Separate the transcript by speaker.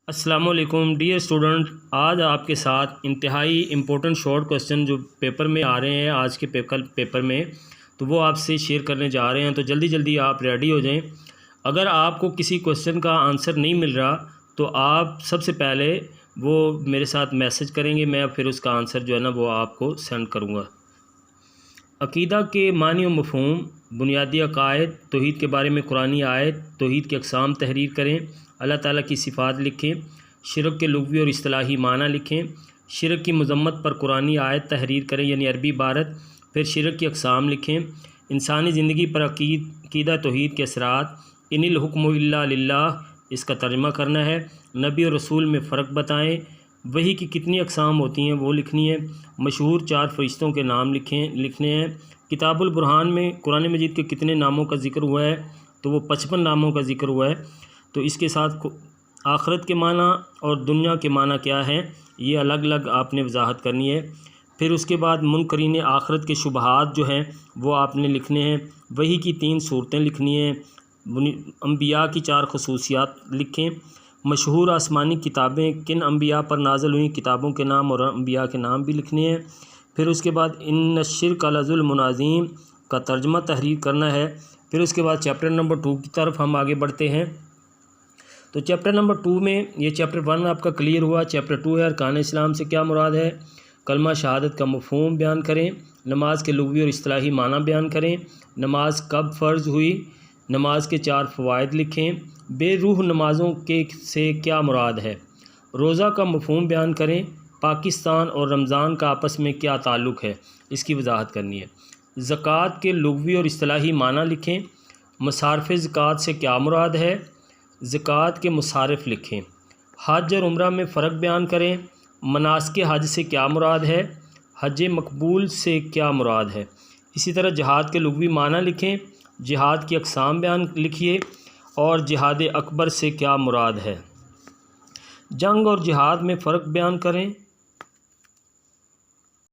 Speaker 1: السلام علیکم dear student, آج آپ کے ساتھ انتہائی امپورٹنٹ شارٹ کوسچن جو پیپر میں آ رہے ہیں آج کے پیپر میں، تو وہ آپ سے شیئر کرنے جا رہے ہیں، تو جلدی جلدی آپ ریڈی ہو جائیں۔ اگر آپ کو کسی کوسچن کا آنسر نہیں مل رہا تو آپ سب سے پہلے وہ میرے ساتھ میسج کریں گے، میں پھر اس کا آنسر جو ہے نا وہ آپ کو سینڈ کروں گا۔ عقیدہ کے معنی و مفہوم، بنیادی عقائد، توحید کے بارے میں قرآنی آیت، توحید کی اقسام تحریر کریں، اللہ تعالیٰ کی صفات لکھیں، شرک کے لغوی اور اصطلاحی معنی لکھیں، شرک کی مذمت پر قرآنی آیت تحریر کریں یعنی عربی عبارت، پھر شرک کی اقسام لکھیں، انسانی زندگی پر عقیدہ توحید کے اثرات، ان الحکم الا للہ اس کا ترجمہ کرنا ہے، نبی اور رسول میں فرق بتائیں، وحی کی کتنی اقسام ہوتی ہیں وہ لکھنی ہے، مشہور 4 فرشتوں کے نام لکھنے ہیں، کتاب البرہان میں قرآن مجید کے کتنے ناموں کا ذکر ہوا ہے تو وہ 55 ناموں کا ذکر ہوا ہے، تو اس کے ساتھ آخرت کے معنی اور دنیا کے معنی کیا ہے یہ الگ الگ آپ نے وضاحت کرنی ہے۔ پھر اس کے بعد منکرین آخرت کے شبہات جو ہیں وہ آپ نے لکھنے ہیں، وحی کی 3 صورتیں لکھنی ہیں، انبیاء کی 4 خصوصیات لکھیں، مشہور آسمانی کتابیں کن انبیاء پر نازل ہوئیں کتابوں کے نام اور انبیاء کے نام بھی لکھنے ہیں۔ پھر اس کے بعد ان الشرک لظلم عظیم کا ترجمہ تحریر کرنا ہے۔ پھر اس کے بعد چیپٹر نمبر 2 کی طرف ہم آگے بڑھتے ہیں۔ تو چیپٹر نمبر 2 میں یہ چیپٹر 1 آپ کا کلیئر ہوا، چیپٹر 2 ہے ارکان اسلام سے کیا مراد ہے، کلمہ شہادت کا مفہوم بیان کریں، نماز کے لغوی اور اصطلاحی معنی بیان کریں، نماز کب فرض ہوئی، نماز کے 4 فوائد لکھیں، بے روح نمازوں سے کیا مراد ہے، روزہ کا مفہوم بیان کریں، پاکستان اور رمضان کا آپس میں کیا تعلق ہے اس کی وضاحت کرنی ہے، زکوٰۃ کے لغوی اور اصطلاحی معنی لکھیں، مصارف زکوٰۃ سے کیا مراد ہے، زکوٰۃ کے مصارف لکھیں، حج اور عمرہ میں فرق بیان کریں، مناسک حج سے کیا مراد ہے، حج مقبول سے کیا مراد ہے، اسی طرح جہاد کے لغوی معنی لکھیں، جہاد کی اقسام لکھیے اور جہاد اکبر سے کیا مراد ہے، جنگ اور جہاد میں فرق بیان کریں،